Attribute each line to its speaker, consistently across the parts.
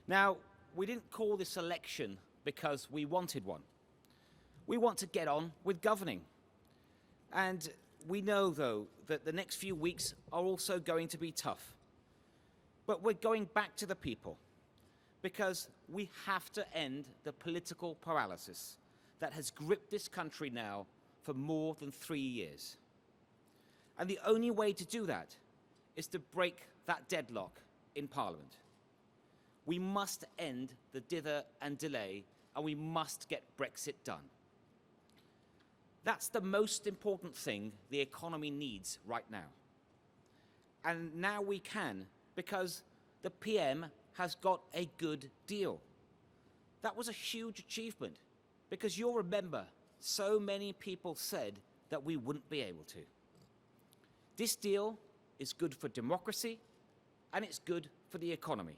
Speaker 1: Now, we didn't call this election because we wanted one. We want to get on with governing. And we know, though, that the next few weeks are also going to be tough. But we're going back to the people because we have to end the political paralysis that has gripped this country now for more than 3 years. And the only way to do that is to break that deadlock in Parliament. We must end the dither and delay, and we must get Brexit done. That's the most important thing the economy needs right now. And now we can, because the PM has got a good deal. That was a huge achievement, because you'll remember so many people said that we wouldn't be able to. This deal is good for democracy, and it's good for the economy.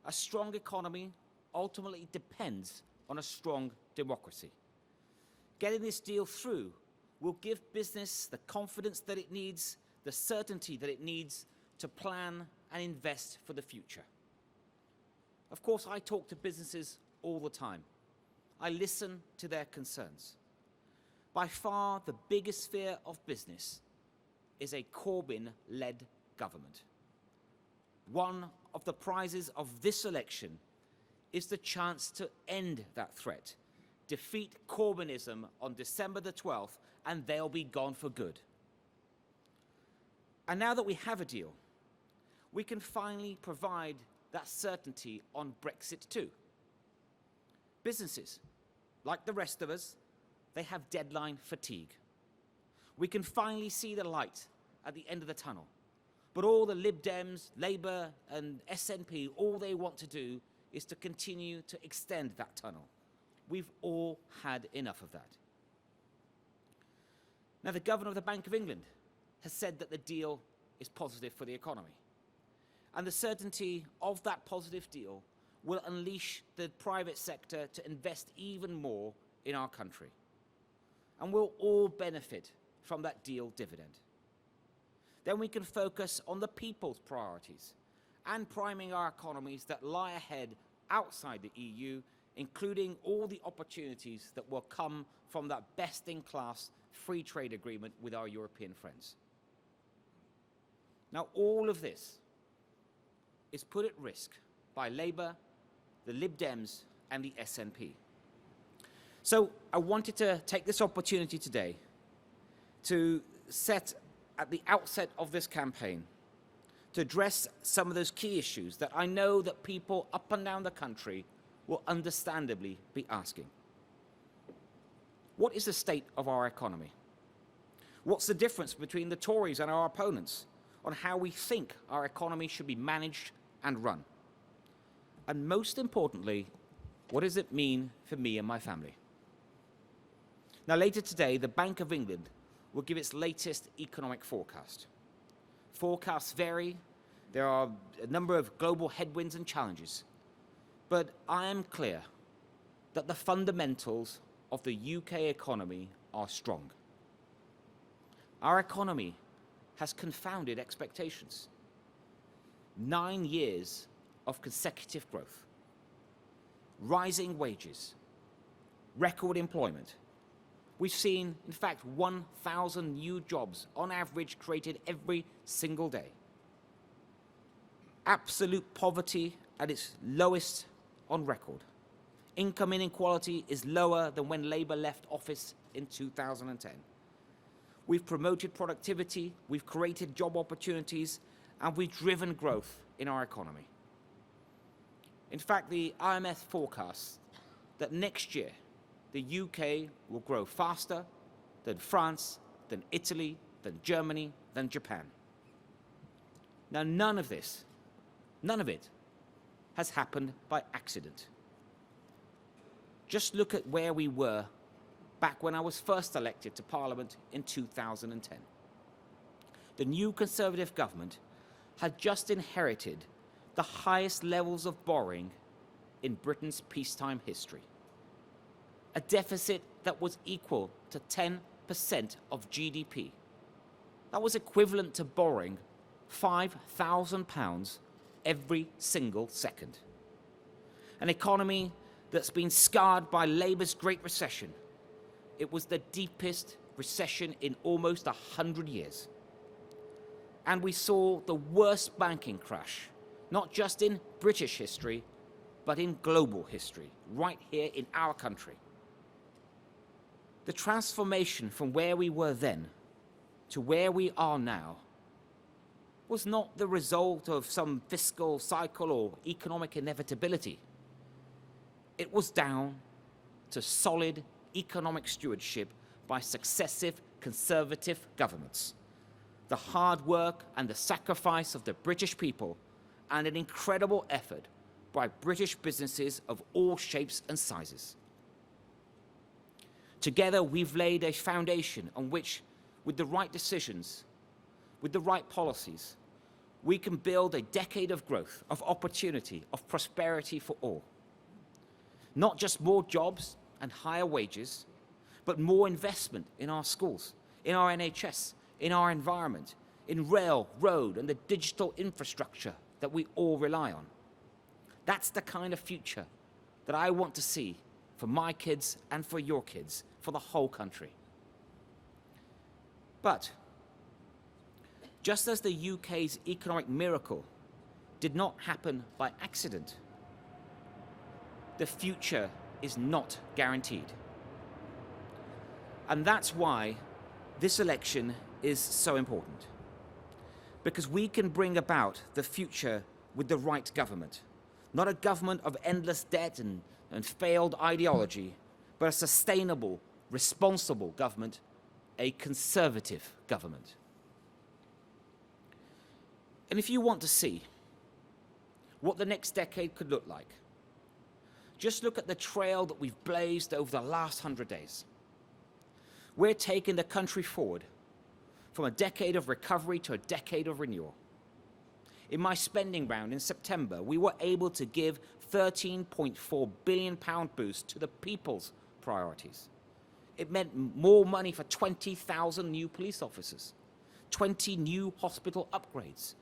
Speaker 1: A strong economy ultimately depends on a strong democracy. Getting this deal through will give business the confidence that it needs, the certainty that it needs to plan and invest for the future. Of course, I talk to businesses all the time. I listen to their concerns. By far, the biggest fear of business is a Corwin-led government. One of the prizes of this election is the chance to end that threat, defeat Corbynism on December the 12th, and they'll be gone for good. And now that we have a deal, we can finally provide that certainty on Brexit too. Businesses, like the rest of us, they have deadline fatigue. We can finally see the light at the end of the tunnel. But all the Lib Dems, Labour and SNP, all they want to do is to continue to extend that tunnel. We've all had enough of that. Now, the Governor of the Bank of England has said that the deal is positive for the economy. And the certainty of that positive deal will unleash the private sector to invest even more in our country. And we'll all benefit from that deal dividend. Then we can focus on the people's priorities and priming our economies that lie ahead outside the EU, including all the opportunities that will come from that best-in-class free trade agreement with our European friends. Now, all of this is put at risk by Labour, the Lib Dems, and the SNP. So I wanted to take this opportunity today to set at the outset of this campaign to address some of those key issues that I know that people up and down the country will understandably be asking. What is the state of our economy? What's the difference between the Tories and our opponents on how we think our economy should be managed and run? And most importantly, what does it mean for me and my family? Now, later today, the Bank of England will give its latest economic forecast. Forecasts vary. There are a number of global headwinds and challenges. But I am clear that the fundamentals of the UK economy are strong. Our economy has confounded expectations. 9 years of consecutive growth, rising wages, record employment. We've seen, in fact, 1,000 new jobs on average created every single day. Absolute poverty at its lowest on record. Income inequality is lower than when Labour left office in 2010. We've promoted productivity, we've created job opportunities, and we've driven growth in our economy. In fact, the IMF forecasts that next year, the UK will grow faster than France, than Italy, than Germany, than Japan. Now, none of it has happened by accident. Just look at where we were back when I was first elected to Parliament in 2010. The new Conservative government had just inherited the highest levels of borrowing in Britain's peacetime history. A deficit that was equal to 10% of GDP. That was equivalent to borrowing £5,000 every single second. an economy that's been scarred by Labour's Great Recession. It was the deepest recession in almost 100 years. And we saw the worst banking crash, not just in British history, but in global history, right here in our country. The transformation from where we were then to where we are now was not the result of some fiscal cycle or economic inevitability. It was down to solid economic stewardship by successive Conservative governments, the hard work and the sacrifice of the British people, and an incredible effort by British businesses of all shapes and sizes. Together, we've laid a foundation on which, with the right decisions, with the right policies, we can build a decade of growth, of opportunity, of prosperity for all. Not just more jobs and higher wages, but more investment in our schools, in our NHS, in our environment, in rail, road, and the digital infrastructure that we all rely on. That's the kind of future that I want to see for my kids and for your kids, for the whole country. But just as the UK's economic miracle did not happen by accident, the future is not guaranteed. And that's why this election is so important. Because we can bring about the future with the right government. Not a government of endless debt and failed ideology, but a sustainable, responsible government, a Conservative government. And if you want to see what the next decade could look like, just look at the trail that we've blazed over the last 100 days. We're taking the country forward from a decade of recovery to a decade of renewal. In my spending round in September, we were able to give £13.4 billion boost to the people's priorities. It meant more money for 20,000 new police officers, 20 new hospital upgrades,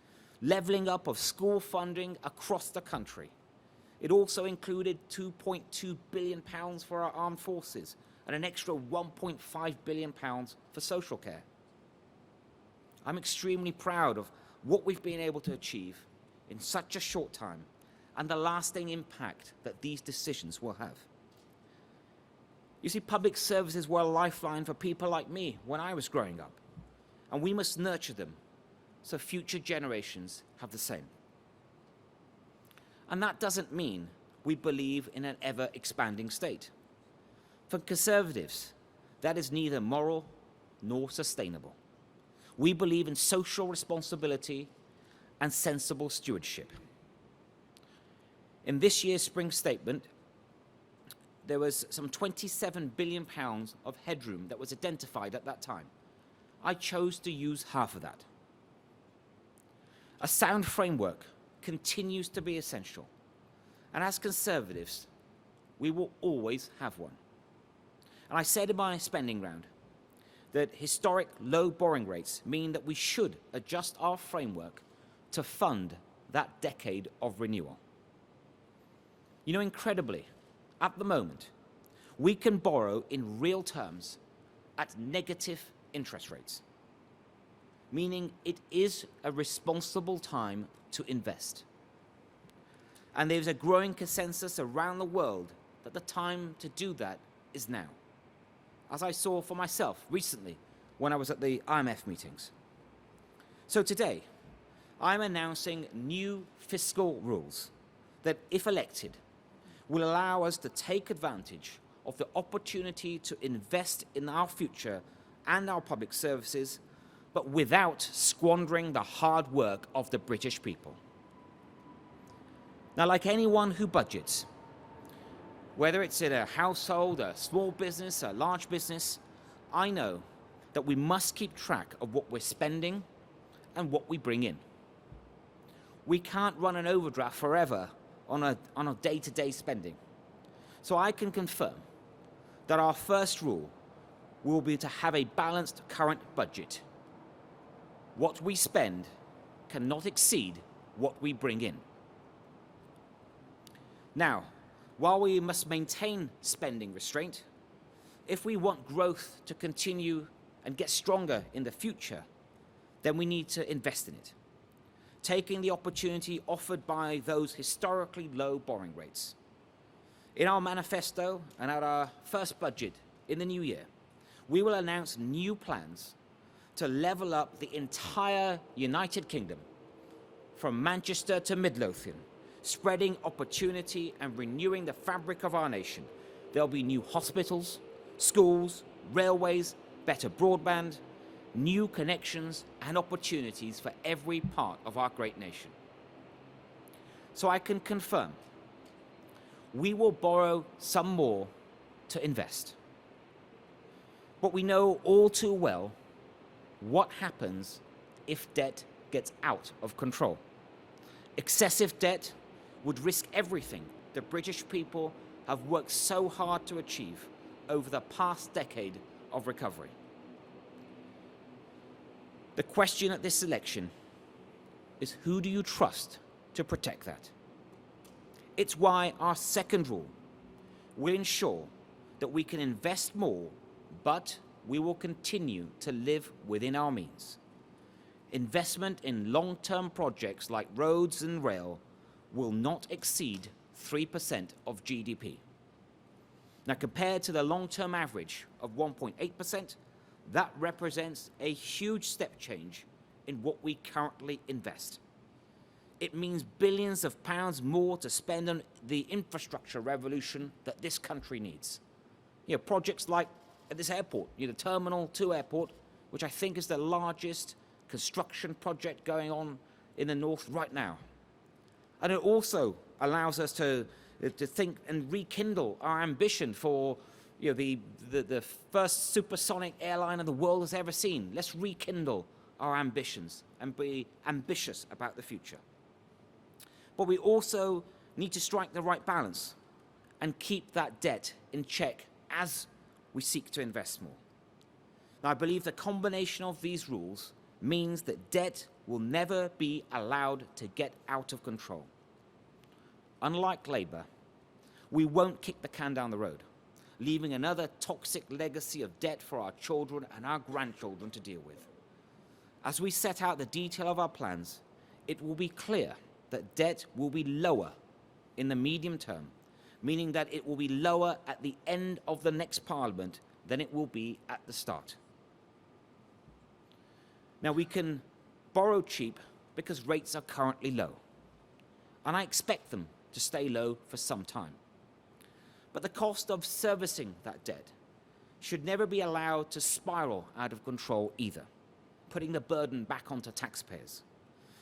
Speaker 1: levelling up of school funding across the country. It also included £2.2 billion for our armed forces and an extra £1.5 billion for social care. I'm extremely proud of what we've been able to achieve in such a short time and the lasting impact that these decisions will have. You see, public services were a lifeline for people like me when I was growing up, and we must nurture them so future generations have the same. And that doesn't mean we believe in an ever-expanding state. For Conservatives, that is neither moral nor sustainable. We believe in social responsibility and sensible stewardship. In this year's spring statement, there was some £27 billion of headroom that was identified at that time. I chose to use half of that. A sound framework continues to be essential. And as Conservatives, we will always have one. And I said in my spending round that historic low borrowing rates mean that we should adjust our framework to fund that decade of renewal. You know, incredibly, at the moment, we can borrow in real terms at negative interest rates, meaning it is a responsible time to invest. And there's a growing consensus around the world that the time to do that is now, as I saw for myself recently when I was at the IMF meetings. So today, I'm announcing new fiscal rules that, if elected, will allow us to take advantage of the opportunity to invest in our future and our public services, but without squandering the hard work of the British people. Now, like anyone who budgets, whether it's in a household, a small business, a large business, I know that we must keep track of what we're spending and what we bring in. We can't run an overdraft forever on a day-to-day spending. So I can confirm that our first rule will be to have a balanced current budget. What we spend cannot exceed what we bring in. Now, While we must maintain spending restraint, if we want growth to continue and get stronger in the future, then we need to invest in it, taking the opportunity offered by those historically low borrowing rates. In our manifesto and at our first budget in the new year, we will announce new plans to level up the entire United Kingdom, from Manchester to Midlothian, spreading opportunity and renewing the fabric of our nation. There'll be new hospitals, schools, railways, better broadband, new connections and opportunities for every part of our great nation. So I can confirm, we will borrow some more to invest. But we know all too well what happens if debt gets out of control. Excessive debt would risk everything the British people have worked so hard to achieve over the past decade of recovery. The question at this election is, who do you trust to protect that? It's why our second rule will ensure that we can invest more, but we will continue to live within our means. Investment in long-term projects like roads and rail will not exceed 3% of GDP. Now, compared to the long-term average of 1.8%, that represents a huge step change in what we currently invest. It means billions of pounds more to spend on the infrastructure revolution that this country needs. Projects like at this airport, Terminal 2 Airport, which I think is the largest construction project going on in the north right now. And it also allows us to think and rekindle our ambition for the first supersonic airline the world has ever seen. Let's rekindle our ambitions and be ambitious about the future. But we also need to strike the right balance and keep that debt in check as we seek to invest more. Now, I believe the combination of these rules means that debt will never be allowed to get out of control. Unlike Labour, we won't kick the can down the road, leaving another toxic legacy of debt for our children and our grandchildren to deal with. As we set out the detail of our plans, it will be clear that debt will be lower in the medium term, meaning that it will be lower at the end of the next Parliament than it will be at the start. Now, we can borrow cheap because rates are currently low, and I expect them to stay low for some time. But the cost of servicing that debt should never be allowed to spiral out of control either, putting the burden back onto taxpayers.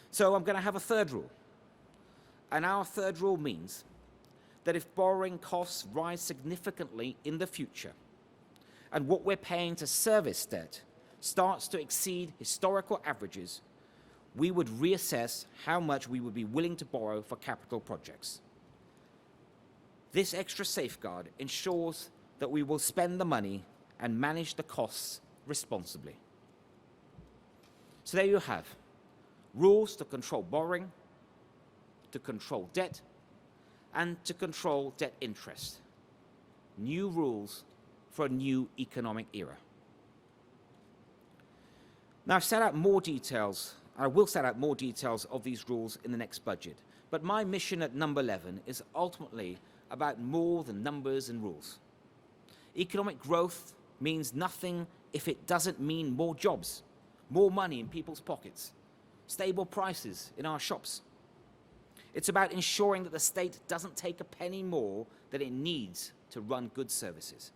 Speaker 1: So I'm going to have a third rule. And our third rule means that if borrowing costs rise significantly in the future, and what we're paying to service debt starts to exceed historical averages, we would reassess how much we would be willing to borrow for capital projects. This extra safeguard ensures that we will spend the money and manage the costs responsibly. So there you have rules to control borrowing, to control debt, and to control debt interest. New rules for a new economic era. Now, I've set out more details. I will set out more details of these rules in the next budget. But my mission at number 11 is ultimately about more than numbers and rules. Economic growth means nothing if it doesn't mean more jobs, more money in people's pockets, stable prices in our shops. It's about ensuring that the state doesn't take a penny more than it needs to run good services.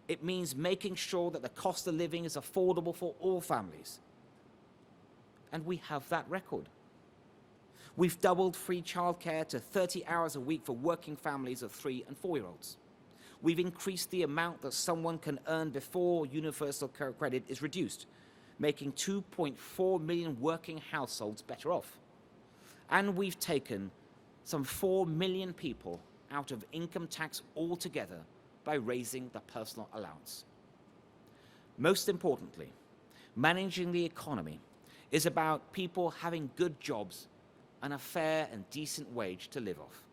Speaker 1: It means making sure that the cost of living is affordable for all families. And we have that record. We've doubled free childcare to 30 hours a week for working families of 3- and 4-year-olds. We've increased the amount that someone can earn before universal credit is reduced, making 2.4 million working households better off. And we've taken some 4 million people out of income tax altogether by raising the personal allowance. Most importantly, managing the economy is about people having good jobs and a fair and decent wage to live off.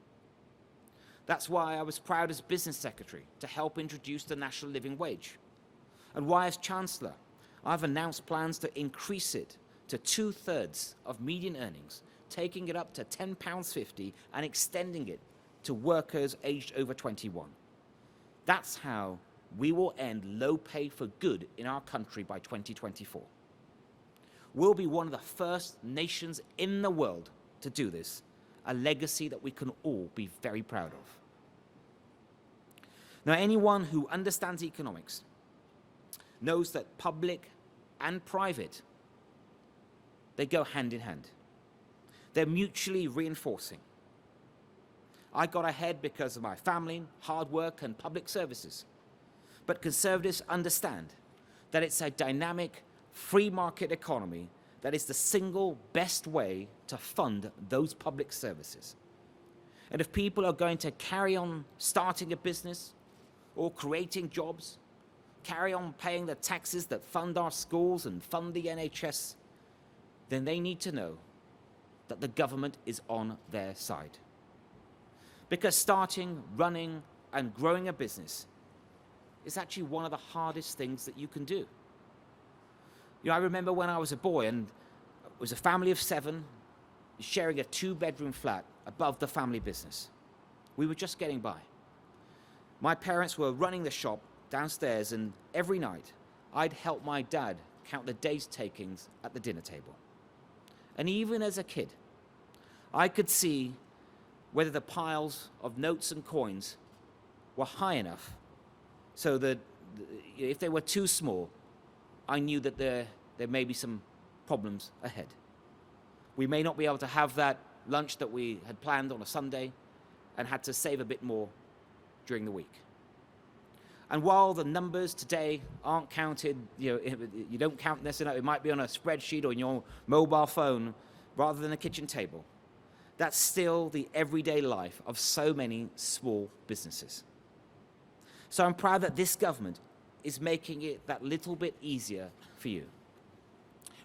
Speaker 1: That's why I was proud as business secretary to help introduce the national living wage. And why, as Chancellor, I've announced plans to increase it to 2/3 of median earnings, taking it up to £10.50 and extending it to workers aged over 21. That's how we will end low pay for good in our country by 2024. We'll be one of the first nations in the world to do this, a legacy that we can all be very proud of. Now, anyone who understands economics knows that public and private, they go hand in hand. They're mutually reinforcing. I got ahead because of my family, hard work, and public services. But conservatives understand that it's a dynamic, free market economy that is the single best way to fund those public services. And if people are going to carry on starting a business or creating jobs, carry on paying the taxes that fund our schools and fund the NHS, then they need to know that the government is on their side. Because starting, running, and growing a business is actually one of the hardest things that you can do. You know, I remember when I was a boy, and it was a family of 7 sharing a 2-bedroom flat above the family business. We were just getting by. My parents were running the shop downstairs, and every night I'd help my dad count the day's takings at the dinner table. And even as a kid, I could see whether the piles of notes and coins were high enough so that if they were too small, I knew that there may be some problems ahead. We may not be able to have that lunch that we had planned on a Sunday and had to save a bit more during the week. And while the numbers today aren't counted, you don't count this, it might be on a spreadsheet or in your mobile phone rather than a kitchen table. That's still the everyday life of so many small businesses. So I'm proud that this government is making it that little bit easier for you.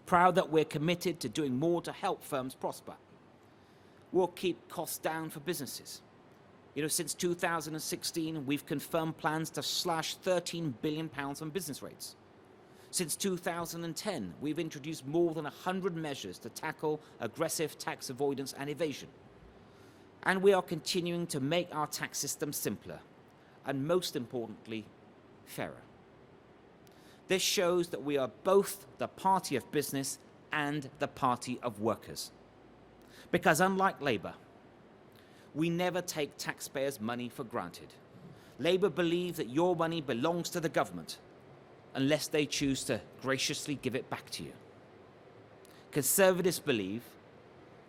Speaker 1: Proud that we're committed to doing more to help firms prosper. We'll keep costs down for businesses. You know, since 2016, we've confirmed plans to slash £13 billion on business rates. Since 2010, we've introduced more than 100 measures to tackle aggressive tax avoidance and evasion. And we are continuing to make our tax system simpler and, most importantly, fairer. This shows that we are both the party of business and the party of workers. Because unlike Labour, we never take taxpayers' money for granted. Labour believe that your money belongs to the government unless they choose to graciously give it back to you. Conservatives believe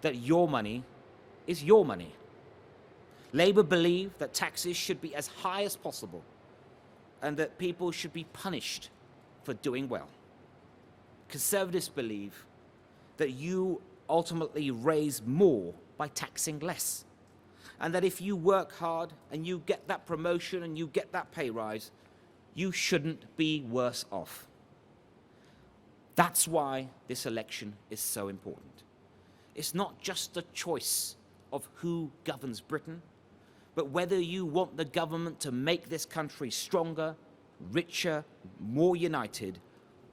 Speaker 1: that your money is your money. Labour believe that taxes should be as high as possible and that people should be punished for doing well. Conservatives believe that you ultimately raise more by taxing less, and that if you work hard and you get that promotion and you get that pay rise, you shouldn't be worse off. That's why this election is so important. It's not just a choice of who governs Britain, but whether you want the government to make this country stronger, richer, more united,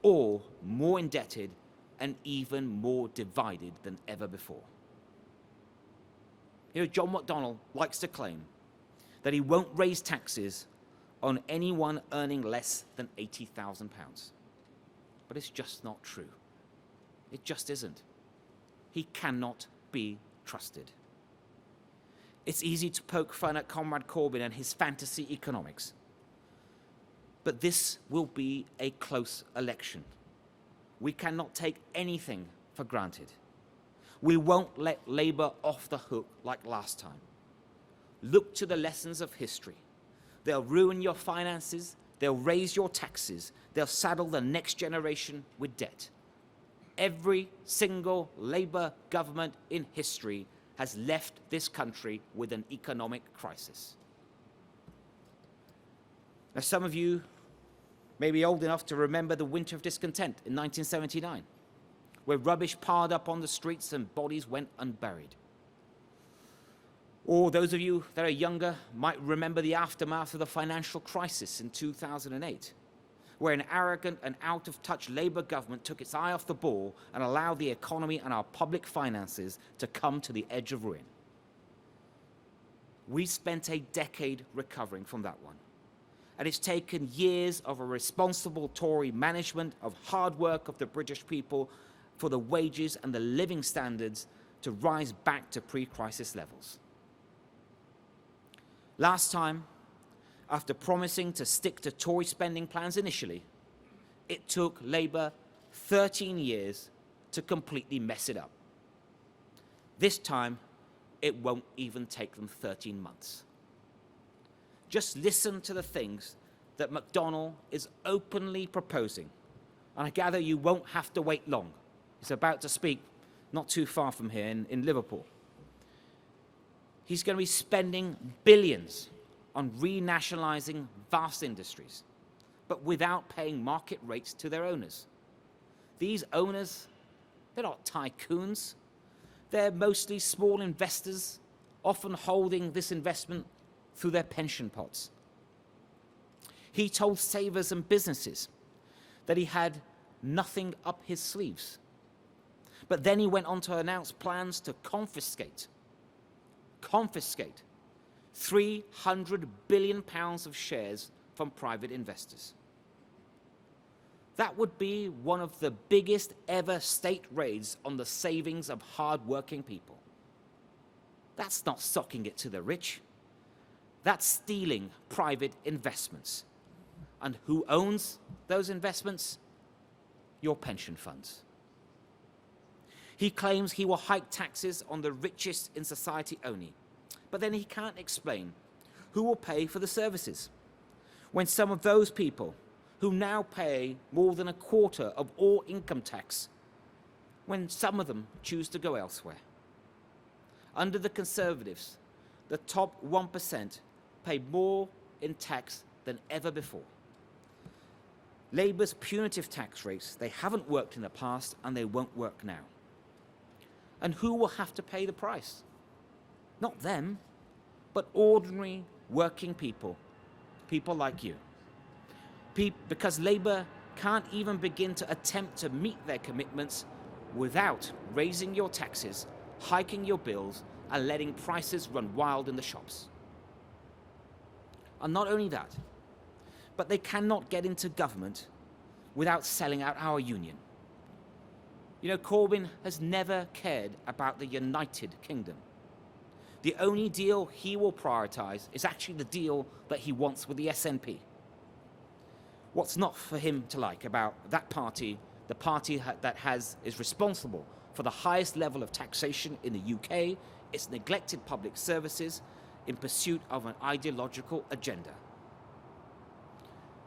Speaker 1: or more indebted and even more divided than ever before. You know, John McDonnell likes to claim that he won't raise taxes on anyone earning less than £80,000. But it's just not true. It just isn't. He cannot be trusted. It's easy to poke fun at Comrade Corwin and his fantasy economics. But this will be a close election. We cannot take anything for granted. We won't let Labour off the hook like last time. Look to the lessons of history. They'll ruin your finances, they'll raise your taxes, they'll saddle the next generation with debt. Every single Labour government in history has left this country with an economic crisis. Now, some of you may be old enough to remember the Winter of Discontent in 1979, where rubbish piled up on the streets and bodies went unburied. Or those of you that are younger might remember the aftermath of the financial crisis in 2008, where an arrogant and out-of-touch Labour government took its eye off the ball and allowed the economy and our public finances to come to the edge of ruin. We spent a decade recovering from that one. And it's taken years of a responsible Tory management, of hard work of the British people, for the wages and the living standards to rise back to pre-crisis levels. Last time, after promising to stick to Tory spending plans initially, it took Labour 13 years to completely mess it up. This time, it won't even take them 13 months. Just listen to the things that McDonnell is openly proposing, and I gather you won't have to wait long. He's about to speak not too far from here in Liverpool. He's going to be spending billions on renationalising vast industries, but without paying market rates to their owners. These owners, they're not tycoons. They're mostly small investors, often holding this investment through their pension pots. He told savers and businesses that he had nothing up his sleeves. But then he went on to announce plans to confiscate £300 billion of shares from private investors. That would be one of the biggest ever state raids on the savings of hard-working people. That's not socking it to the rich. That's stealing private investments. And who owns those investments? Your pension funds. He claims he will hike taxes on the richest in society only, but then he can't explain who will pay for the services when some of those people who now pay more than a quarter of all income tax, when some of them choose to go elsewhere. Under the Conservatives, the top 1% pay more in tax than ever before. Labour's punitive tax rates, they haven't worked in the past and they won't work now. And who will have to pay the price? Not them, but ordinary working people, people like you. Because Labour can't even begin to attempt to meet their commitments without raising your taxes, hiking your bills, and letting prices run wild in the shops. And not only that, but they cannot get into government without selling out our union. You know, Corwin has never cared about the United Kingdom. The only deal he will prioritise is actually the deal that he wants with the SNP. What's not for him to like about that party, the party that is responsible for the highest level of taxation in the UK, its neglected public services in pursuit of an ideological agenda.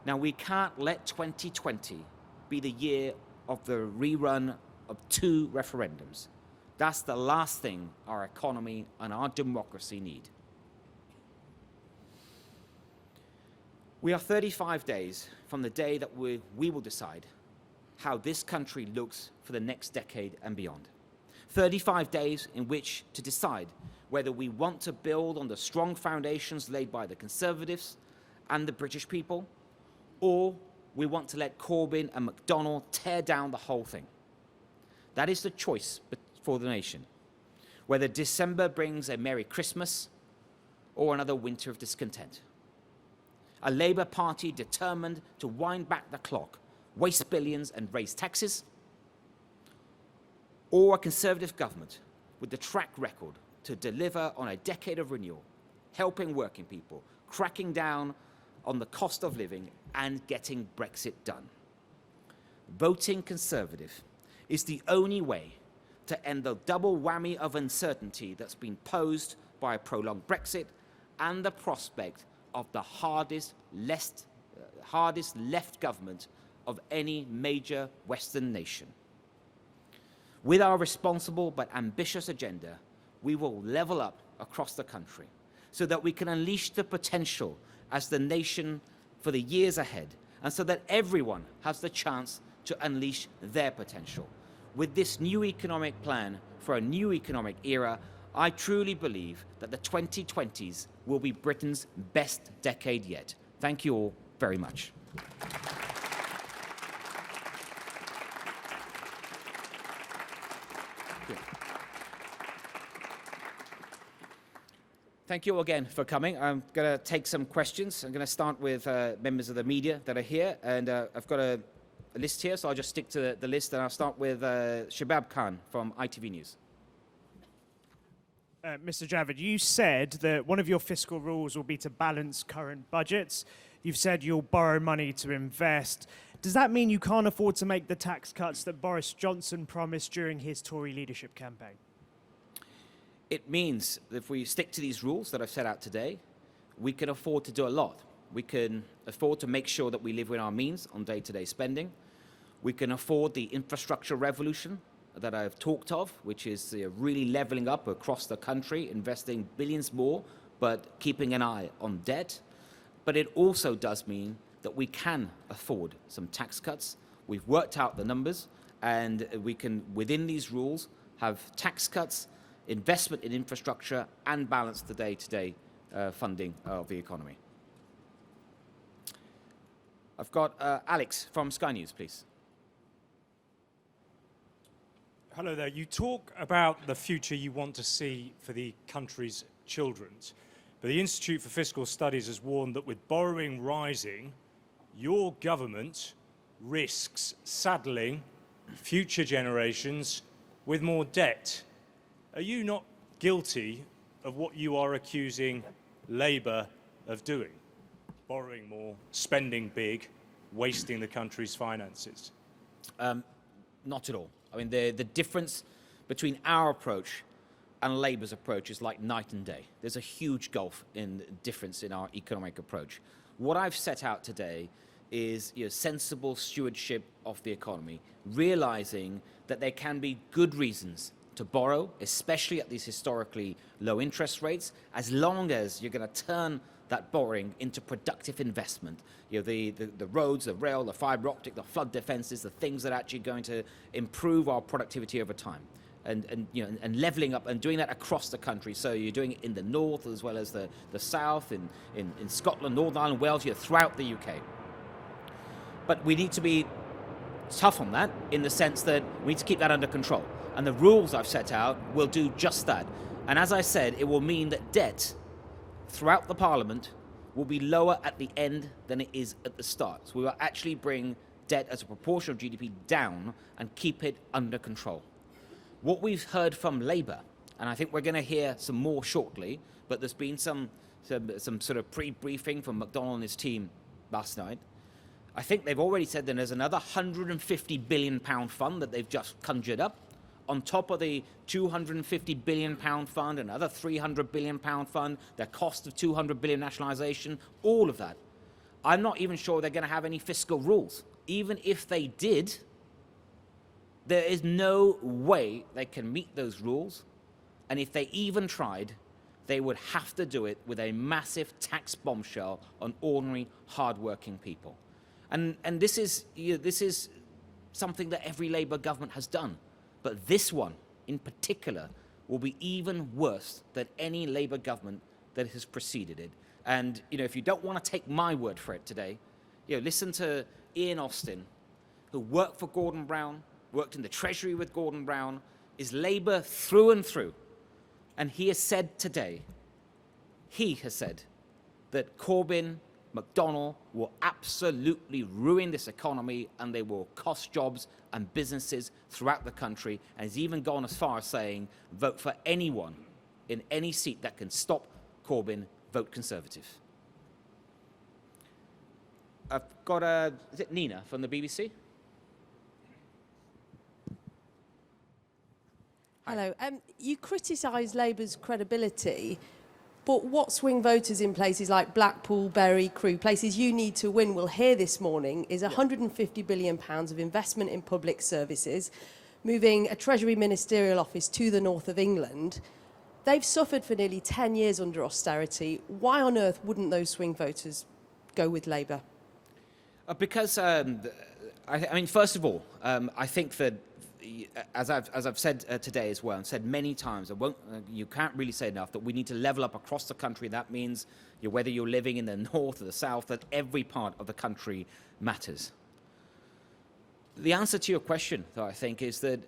Speaker 1: Now, we can't let 2020 be the year of the rerun of 2 referendums. That's the last thing our economy and our democracy need. We are 35 days from the day that we will decide how this country looks for the next decade and beyond. 35 days in which to decide whether we want to build on the strong foundations laid by the Conservatives and the British people, or we want to let Corbyn and McDonnell tear down the whole thing. That is the choice for the nation, whether December brings a Merry Christmas or another winter of discontent. A Labour Party determined to wind back the clock, waste billions and raise taxes, or a Conservative government with the track record to deliver on a decade of renewal, helping working people, cracking down on the cost of living and getting Brexit done. Voting Conservative is the only way to end the double whammy of uncertainty that's been posed by a prolonged Brexit and the prospect of the hardest left government of any major Western nation. With our responsible but ambitious agenda, we will level up across the country so that we can unleash the potential as the nation for the years ahead, and so that everyone has the chance to unleash their potential. With this new economic plan for a new economic era, I truly believe that the 2020s will be Britain's best decade yet. Thank you all very much. Thank you all again for coming. I'm going to take some questions. I'm going to start with members of the media that are here, and I've got a list here, so I'll just stick to the list, and I'll start with Shabab Khan from ITV News.
Speaker 2: Mr. Javid, you said that one of your fiscal rules will be to balance current budgets. You've said you'll borrow money to invest. Does that mean you can't afford to make the tax cuts that Boris Johnson promised during his Tory leadership campaign?
Speaker 1: It means that if we stick to these rules that I've set out today, we can afford to do a lot. We can afford to make sure that we live within our means on day-to-day spending. We can afford the infrastructure revolution that I've talked of, which is really leveling up across the country, investing billions more, but keeping an eye on debt. But it also does mean that we can afford some tax cuts. We've worked out the numbers, and we can, within these rules, have tax cuts, investment in infrastructure, and balance the day-to-day funding of the economy. I've got Alex from Sky News, please.
Speaker 3: Hello there. You talk about the future you want to see for the country's children, but the Institute for Fiscal Studies has warned that with borrowing rising, your government risks saddling future generations with more debt. Are you not guilty of what you are accusing Labour of doing? Borrowing more, spending big, wasting the country's finances?
Speaker 1: Not at all. I mean, the difference between our approach and Labour's approach is like night and day. There's a huge gulf in difference in our economic approach. What I've set out today is sensible stewardship of the economy, realizing that there can be good reasons to borrow, especially at these historically low interest rates, as long as you're going to turn that borrowing into productive investment. The roads, the rail, the fibre optic, the flood defences, the things that are actually going to improve our productivity over time. And levelling up and doing that across the country. So you're doing it in the north as well as the south, in Scotland, Northern Ireland, Wales, throughout the UK. But we need to be tough on that in the sense that we need to keep that under control. And the rules I've set out will do just that. And as I said, it will mean that debt throughout the Parliament will be lower at the end than it is at the start. So we will actually bring debt as a proportion of GDP down and keep it under control. What we've heard from Labour, and I think we're going to hear some more shortly, but there's been some sort of pre-briefing from McDonnell and his team last night. I think they've already said that there's another £150 billion fund that they've just conjured up, on top of the £250 billion fund, another £300 billion fund, the cost of £200 billion nationalisation, all of that. I'm not even sure they're going to have any fiscal rules. Even if they did, there is no way they can meet those rules. And if they even tried, they would have to do it with a massive tax bombshell on ordinary, hard-working people. And this is something that every Labour government has done. But this one, in particular, will be even worse than any Labour government that has preceded it. And, if you don't want to take my word for it today, listen to Ian Austin, who worked for Gordon Brown, worked in the Treasury with Gordon Brown, is Labour through and through. And he has said today, that Corbyn, McDonnell will absolutely ruin this economy and they will cost jobs and businesses throughout the country, and he's even gone as far as saying, vote for anyone in any seat that can stop Corbyn, vote Conservative. I've got is it Nina from the BBC?
Speaker 4: Hello. You criticise Labour's credibility, but what swing voters in places like Blackpool, Bury, Crewe, places you need to win, will hear this morning is £150 billion of investment in public services, moving a Treasury ministerial office to the north of England. They've suffered for nearly 10 years under austerity. Why on earth wouldn't those swing voters go with Labour?
Speaker 1: Because, first of all, I think that as I've said today as well, and said many times, you can't really say enough that we need to level up across the country. That means whether you're living in the north or the south, that every part of the country matters. The answer to your question, though, I think, is that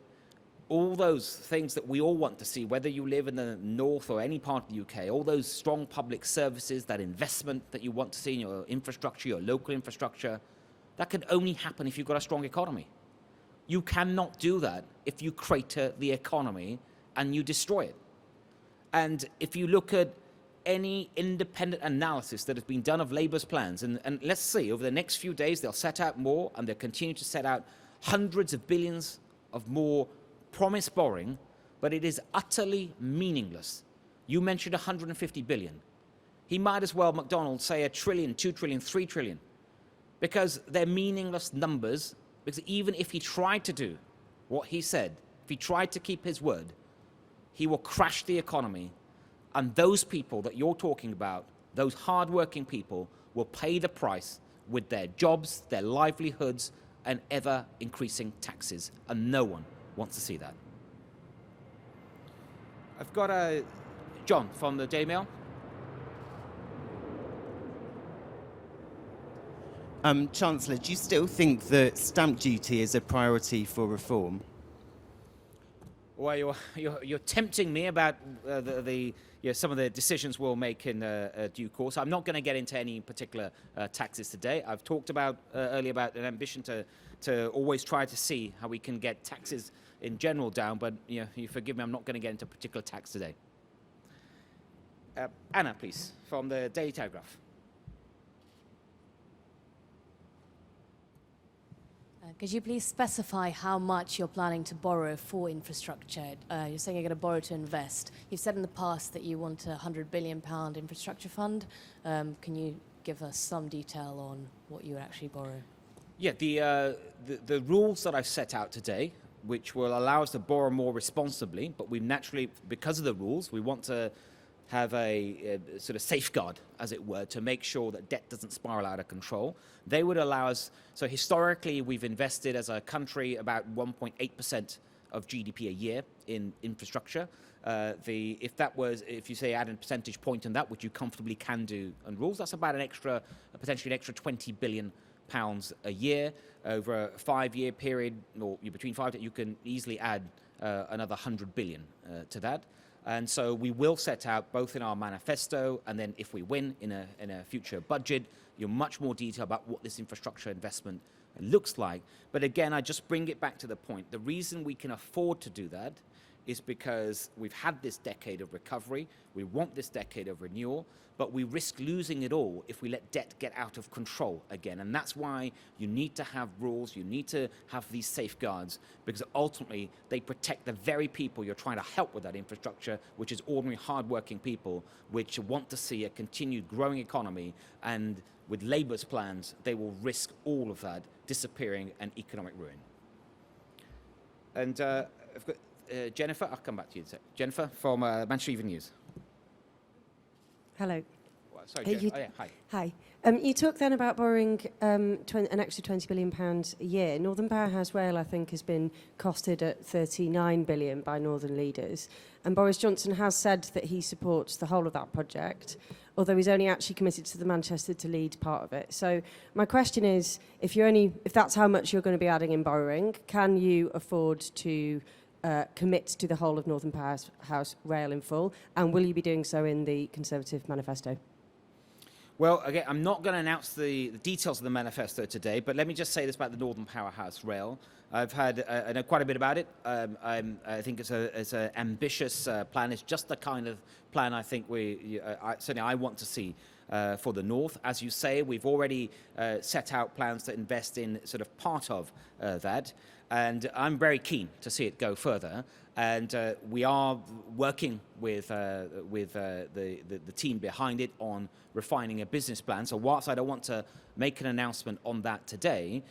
Speaker 1: all those things that we all want to see, whether you live in the north or any part of the UK, all those strong public services, that investment that you want to see in your infrastructure, your local infrastructure, that can only happen if you've got a strong economy. You cannot do that if you crater the economy and you destroy it. And if you look at any independent analysis that has been done of Labour's plans, and let's see, over the next few days, they'll set out more, and they'll continue to set out hundreds of billions of more promised borrowing, but it is utterly meaningless. You mentioned 150 billion. He might as well, McDonald, say $1 trillion, $2 trillion, $3 trillion, because they're meaningless numbers, because even if he tried to do what he said, if he tried to keep his word, he will crash the economy, and those people that you're talking about, those hard-working people, will pay the price with their jobs, their livelihoods, and ever-increasing taxes, and no one wants to see that. I've got John from the Daily Mail.
Speaker 5: Chancellor, do you still think that stamp duty is a priority for reform?
Speaker 1: Well, you're tempting me about some of the decisions we'll make in due course. I'm not going to get into any particular taxes today. I've talked about earlier about an ambition to always try to see how we can get taxes in general down, but you forgive me, I'm not going to get into a particular tax today. Anna, please, from the Daily Telegraph.
Speaker 6: Could you please specify how much you're planning to borrow for infrastructure? You're saying you're going to borrow to invest. You've said in the past that you want a £100 billion infrastructure fund. Can you give us some detail on what you would actually borrow?
Speaker 1: Yeah, the rules that I've set out today, which will allow us to borrow more responsibly, but we naturally, because of the rules, we want to have a sort of safeguard, as it were, to make sure that debt doesn't spiral out of control. They would allow us, so historically we've invested as a country about 1.8% of GDP a year in infrastructure. If you say add a percentage point on that, which you comfortably can do on rules, that's about potentially an extra £20 billion a year over a 5-year period, or between 5 you can easily add another 100 billion to that. And so we will set out both in our manifesto and then if we win in a future budget, much more detail about what this infrastructure investment looks like. But again, I just bring it back to the point. The reason we can afford to do that is because we've had this decade of recovery, we want this decade of renewal, but we risk losing it all if we let debt get out of control again. And that's why you need to have rules, you need to have these safeguards, because ultimately they protect the very people you're trying to help with that infrastructure, which is ordinary hard-working people, which want to see a continued growing economy. And with Labour's plans, they will risk all of that disappearing and economic ruin. And I've got Jennifer, I'll come back to you in a sec. Jennifer from Manchester Evening News.
Speaker 7: Hello.
Speaker 1: Sorry, Jennifer. Hi.
Speaker 7: Hi. You talked then about borrowing an extra £20 billion a year. Northern Powerhouse Rail, I think, has been costed at £39 billion by Northern leaders. And Boris Johnson has said that he supports the whole of that project, although he's only actually committed to the Manchester to Leeds part of it. So my question is, if that's how much you're going to be adding in borrowing, can you afford to commit to the whole of Northern Powerhouse Rail in full, and will you be doing so in the Conservative manifesto?
Speaker 1: Well, again, I'm not going to announce the details of the manifesto today, but let me just say this about the Northern Powerhouse Rail. I've had I know quite a bit about it. I think it's an ambitious plan. It's just the kind of plan I think certainly I want to see for the North. As you say, we've already set out plans to invest in sort of part of that. And I'm very keen to see it go further. And we are working with the team behind it on refining a business plan. So whilst I don't want to make an announcement on that today,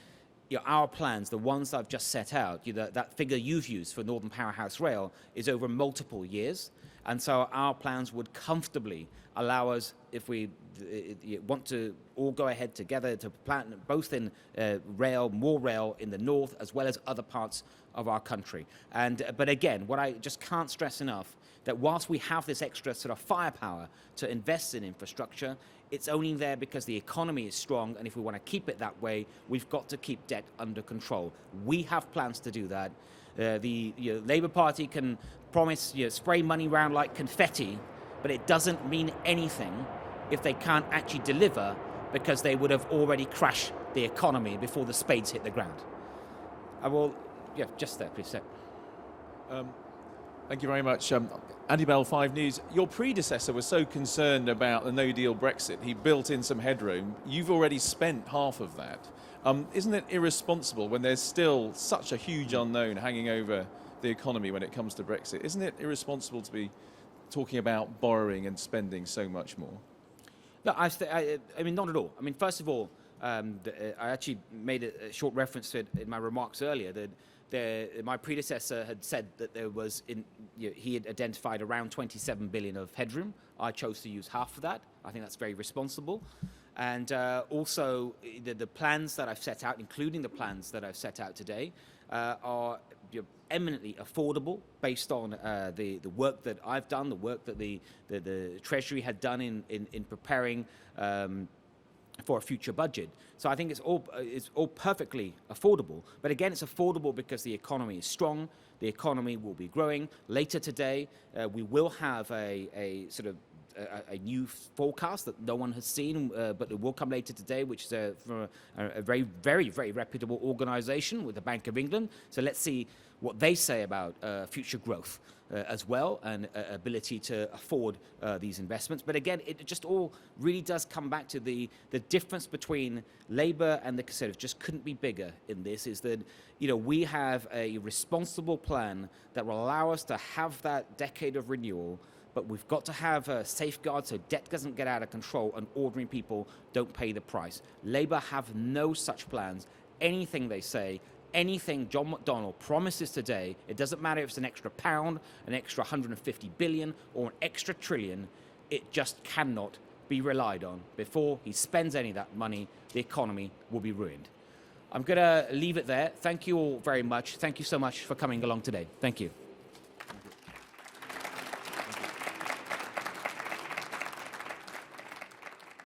Speaker 1: our plans, the ones I've just set out, that figure you've used for Northern Powerhouse Rail is over multiple years. And so our plans would comfortably allow us, if we want to all go ahead together to plan both in more rail in the north as well as other parts of our country. But again, what I just can't stress enough, that whilst we have this extra sort of firepower to invest in infrastructure, it's only there because the economy is strong, and if we want to keep it that way, we've got to keep debt under control. We have plans to do that. The Labour Party can promise, spray money around like confetti, but it doesn't mean anything if they can't actually deliver, because they would have already crashed the economy before the spades hit the ground. I will, just there, please.
Speaker 8: Thank you very much. Andy Bell, 5 News. Your predecessor was so concerned about the no-deal Brexit, he built in some headroom. You've already spent half of that. Isn't it irresponsible when there's still such a huge unknown hanging over the economy when it comes to Brexit? Isn't it irresponsible to be talking about borrowing and spending so much more?
Speaker 1: No, I mean, not at all. I mean, first of all, I actually made a short reference to it in my remarks earlier, that my predecessor had said that there was, he had identified around 27 billion of headroom. I chose to use half of that. I think that's very responsible. And also, the plans that I've set out, including the plans that I've set out today, are eminently affordable based on the work that I've done, the work that the Treasury had done in preparing for a future budget. So I think it's all perfectly affordable. But again, it's affordable because the economy is strong. The economy will be growing. Later today, we will have a sort of a new forecast that no one has seen, but it will come later today, which is from a very, very, very reputable organisation with the Bank of England. So let's see what they say about future growth as well, and ability to afford these investments. But again, it just all really does come back to the difference between Labour and the Conservatives just couldn't be bigger in this, is that we have a responsible plan that will allow us to have that decade of renewal, but we've got to have a safeguard so debt doesn't get out of control and ordinary people don't pay the price. Labour have no such plans. Anything they say, anything John McDonnell promises today, it doesn't matter if it's an extra pound, an extra 150 billion, or an extra trillion, it just cannot be relied on. Before he spends any of that money, the economy will be ruined. I'm going to leave it there. Thank you all very much. Thank you so much for coming along today. Thank you.